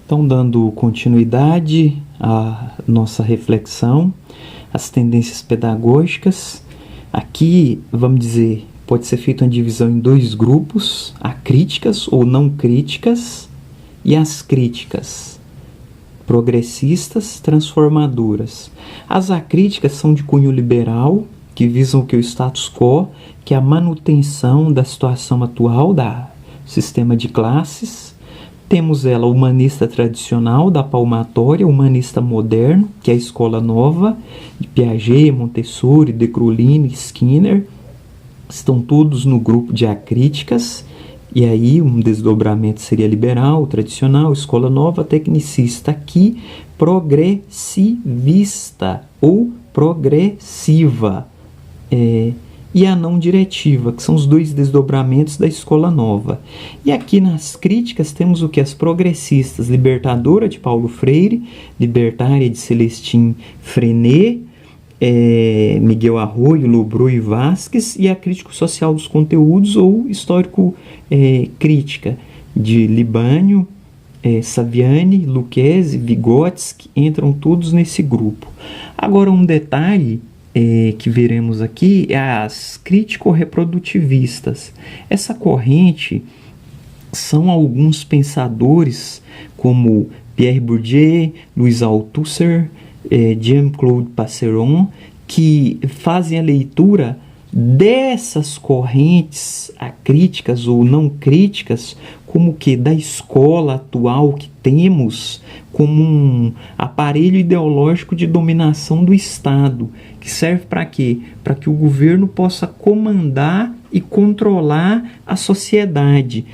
Então, dando continuidade à nossa reflexão, as tendências pedagógicas, aqui, vamos dizer, pode ser feita uma divisão em dois grupos, acríticas ou não críticas e as críticas, progressistas, transformadoras. As acríticas são de cunho liberal, que visam o status quo, que é a manutenção da situação atual do sistema de classes. Temos ela humanista tradicional, da palmatória, humanista moderno, que é a escola nova, de Piaget, Montessori, de Crolini, Skinner. Estão todos no grupo de acríticas, e aí um desdobramento seria liberal, tradicional, escola nova, tecnicista. Aqui, progressivista ou progressiva. E a não diretiva, que são os dois desdobramentos da escola nova. E aqui nas críticas temos o que? As progressistas, libertadora de Paulo Freire, libertária de Celestin Freinet, Miguel Arroyo, Lobrouw e Vasquez, e a crítico social dos conteúdos ou histórico crítica de Libânio, Saviani, Lucchesi, Vygotsky, entram todos nesse grupo. Agora um detalhe que veremos aqui é as crítico-reprodutivistas. Essa corrente são alguns pensadores como Pierre Bourdieu, Louis Althusser, Jean-Claude Passeron, que fazem a leitura dessas correntes acríticas ou não críticas como que da escola atual que temos como um aparelho ideológico de dominação do Estado, que serve para quê? Para que o governo possa comandar e controlar a sociedade.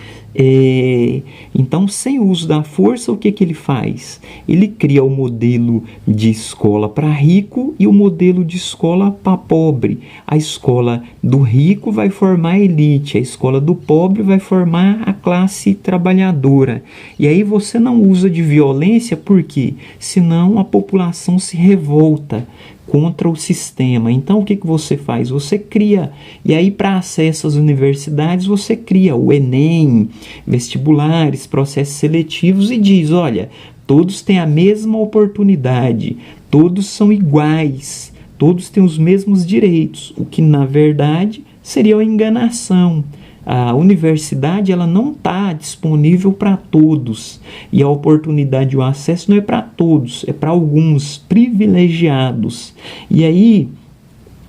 Então, sem o uso da força, o que ele faz? Ele cria o modelo de escola para rico e o modelo de escola para pobre. A escola do rico vai formar a elite, a escola do pobre vai formar a classe trabalhadora. E aí você não usa de violência, porque senão a população se revolta contra o sistema. Então o que você faz? Você cria, e aí para acesso às universidades você cria o Enem, vestibulares, processos seletivos e diz, olha, todos têm a mesma oportunidade, todos são iguais, todos têm os mesmos direitos, o que na verdade seria uma enganação. A universidade ela não está disponível para todos, e a oportunidade e o acesso não é para todos, é para alguns privilegiados. E aí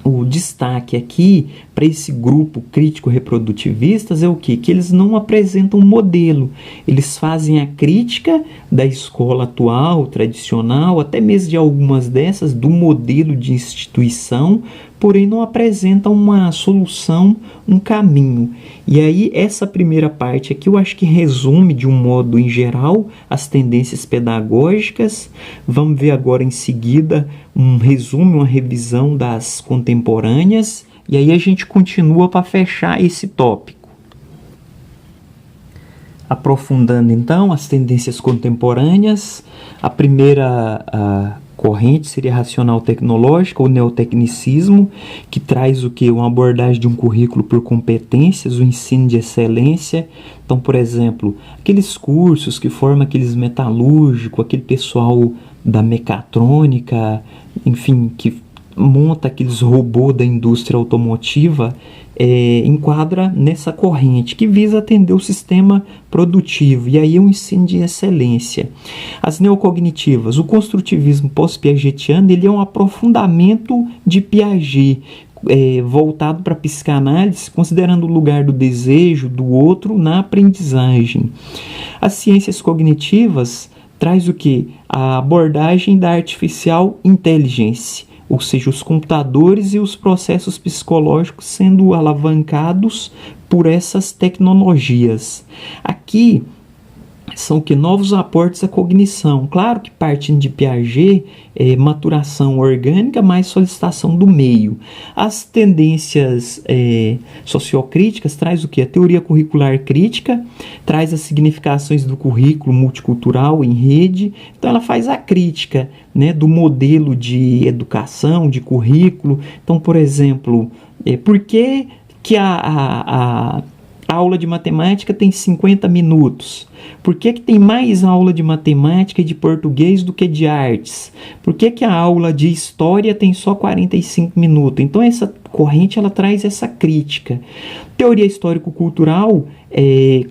o destaque aqui para esse grupo crítico-reprodutivistas é o quê? Que eles não apresentam um modelo, eles fazem a crítica da escola atual, tradicional, até mesmo de algumas dessas, do modelo de instituição, porém não apresentam uma solução, um caminho. E aí essa primeira parte aqui eu acho que resume de um modo em geral as tendências pedagógicas. Vamos ver agora em seguida um resumo, uma revisão das contemporâneas, e aí a gente continua para fechar esse tópico. Aprofundando então as tendências contemporâneas, a primeira corrente seria racional tecnológica, ou neotecnicismo, que traz o que? Uma abordagem de um currículo por competências, o ensino de excelência. Então, por exemplo, aqueles cursos que formam aqueles metalúrgicos, aquele pessoal da mecatrônica, enfim, que monta aqueles robôs da indústria automotiva, enquadra nessa corrente que visa atender o sistema produtivo, e aí é um ensino de excelência. As neocognitivas, o construtivismo pós-piagetiano, ele é um aprofundamento de Piaget, voltado para a psicanálise, considerando o lugar do desejo do outro na aprendizagem. As ciências cognitivas traz o que? A abordagem da artificial inteligência, ou seja, os computadores e os processos psicológicos sendo alavancados por essas tecnologias. Aqui são que novos aportes à cognição. Claro que partindo de Piaget, maturação orgânica mais solicitação do meio. As tendências sociocríticas traz o que? A teoria curricular crítica, traz as significações do currículo multicultural em rede. Então ela faz a crítica, né, do modelo de educação, de currículo. Então, por exemplo, por que a a aula de matemática tem 50 minutos? Por que tem mais aula de matemática e de português do que de artes? Por que a aula de história tem só 45 minutos? Então essa corrente ela traz essa crítica. Teoria histórico-cultural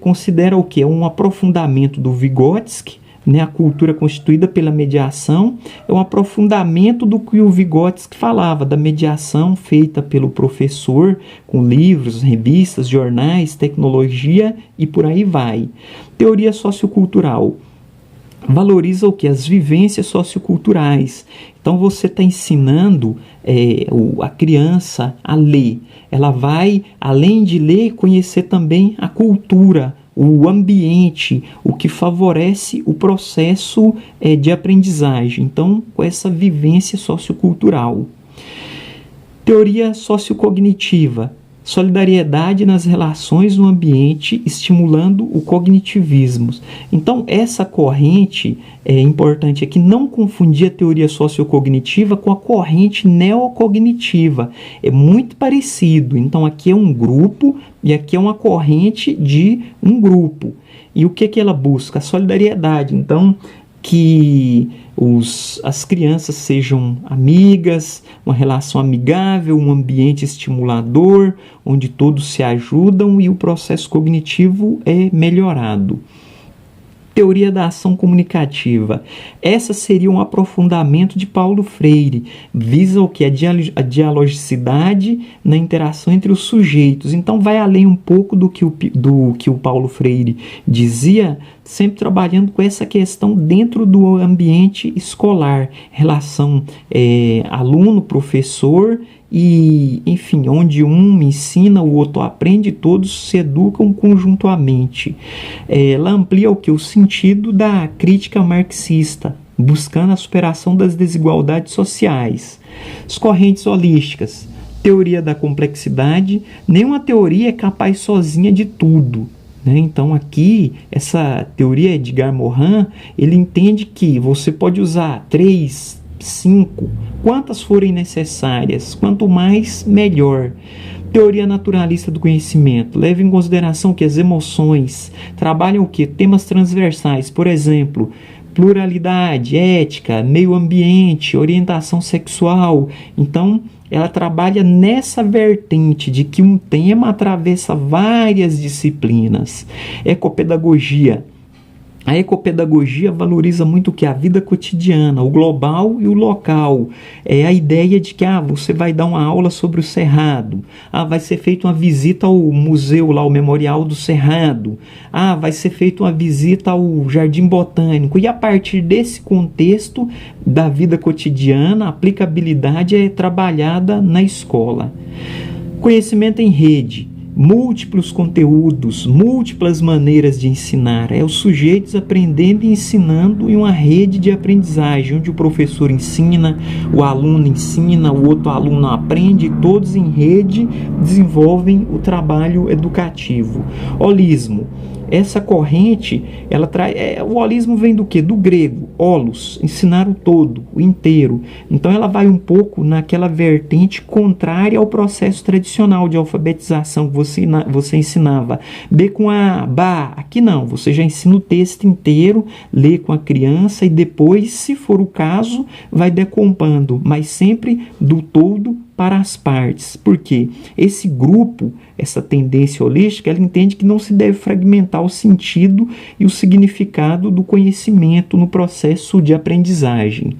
considera o que? Um aprofundamento do Vygotsky, né? A cultura constituída pela mediação é um aprofundamento do que o Vygotsky falava, da mediação feita pelo professor com livros, revistas, jornais, tecnologia e por aí vai. Teoria sociocultural valoriza o que? As vivências socioculturais. Então você está ensinando a criança a ler. Ela vai, além de ler, conhecer também a cultura, o ambiente, o que favorece o processo de aprendizagem. Então, com essa vivência sociocultural. Teoria sociocognitiva. Solidariedade nas relações no ambiente, estimulando o cognitivismo. Então, essa corrente, é importante aqui não confundir a teoria sociocognitiva com a corrente neocognitiva. É muito parecido. Então, aqui é um grupo e aqui é uma corrente de um grupo. E o que ela busca? A solidariedade. Então, que as crianças sejam amigas, uma relação amigável, um ambiente estimulador, onde todos se ajudam e o processo cognitivo é melhorado. Teoria da ação comunicativa. Essa seria um aprofundamento de Paulo Freire. Visa o que? A dialogicidade na interação entre os sujeitos. Então vai além um pouco do que o Paulo Freire dizia, sempre trabalhando com essa questão dentro do ambiente escolar. Relação aluno-professor e, enfim, onde um ensina, o outro aprende, todos se educam conjuntamente. Ela amplia o que? O sentido da crítica marxista, buscando a superação das desigualdades sociais. As correntes holísticas. Teoria da complexidade. Nenhuma teoria é capaz sozinha de tudo. Então aqui, essa teoria de Edgar Morin, ele entende que você pode usar 3, 5, quantas forem necessárias, quanto mais, melhor. Teoria naturalista do conhecimento, leva em consideração que as emoções trabalham o que? Temas transversais, por exemplo, pluralidade, ética, meio ambiente, orientação sexual. Então, ela trabalha nessa vertente de que um tema atravessa várias disciplinas. Ecopedagogia. A ecopedagogia valoriza muito o que? A vida cotidiana, o global e o local. É a ideia de que você vai dar uma aula sobre o Cerrado. Vai ser feita uma visita ao museu, lá, o Memorial do Cerrado. Vai ser feita uma visita ao Jardim Botânico. E a partir desse contexto da vida cotidiana, a aplicabilidade é trabalhada na escola. Conhecimento em rede. Múltiplos conteúdos, múltiplas maneiras de ensinar. Os sujeitos aprendendo e ensinando em uma rede de aprendizagem, onde o professor ensina, o aluno ensina, o outro aluno aprende, e todos em rede desenvolvem o trabalho educativo. Holismo. Essa corrente, ela traz. O holismo vem do quê? Do grego, holos, ensinar o todo, o inteiro. Então ela vai um pouco naquela vertente contrária ao processo tradicional de alfabetização que você ensinava. B com A, Ba. Aqui não, você já ensina o texto inteiro, lê com a criança e depois, se for o caso, vai decompondo, mas sempre do todo para as partes. Por quê? Esse grupo, essa tendência holística, ela entende que não se deve fragmentar o sentido e o significado do conhecimento no processo de aprendizagem.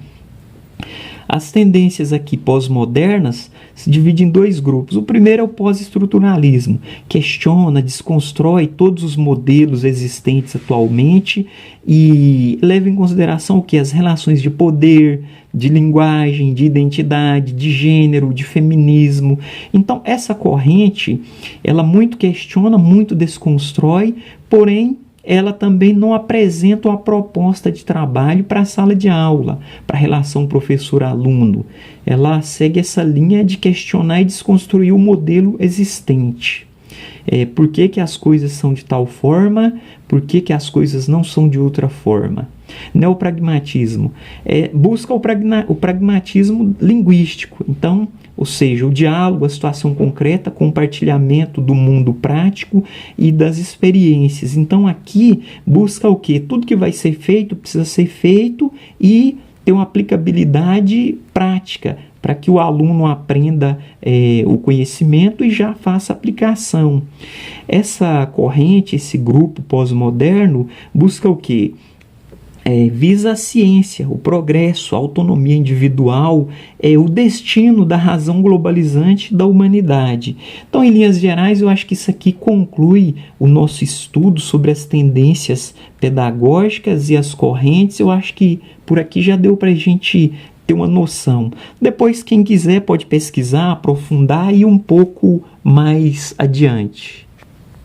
As tendências aqui pós-modernas se dividem em 2 grupos. O primeiro é o pós-estruturalismo, questiona, desconstrói todos os modelos existentes atualmente e leva em consideração o que? As relações de poder, de linguagem, de identidade, de gênero, de feminismo. Então, essa corrente, ela muito questiona, muito desconstrói, porém, ela também não apresenta uma proposta de trabalho para a sala de aula, para a relação professor-aluno. Ela segue essa linha de questionar e desconstruir o modelo existente. por que que as coisas são de tal forma, por que que as coisas não são de outra forma. Neopragmatismo busca o pragmatismo linguístico, então, ou seja, o diálogo, a situação concreta, compartilhamento do mundo prático e das experiências. Então aqui busca o quê? Tudo que vai ser feito precisa ser feito e ter uma aplicabilidade prática, para que o aluno aprenda o conhecimento e já faça aplicação. Essa corrente, esse grupo pós-moderno, busca o quê? Visa a ciência, o progresso, a autonomia individual, o destino da razão globalizante da humanidade. Então, em linhas gerais, eu acho que isso aqui conclui o nosso estudo sobre as tendências pedagógicas e as correntes. Eu acho que por aqui já deu para a gente ter uma noção. Depois, quem quiser pode pesquisar, aprofundar e ir um pouco mais adiante.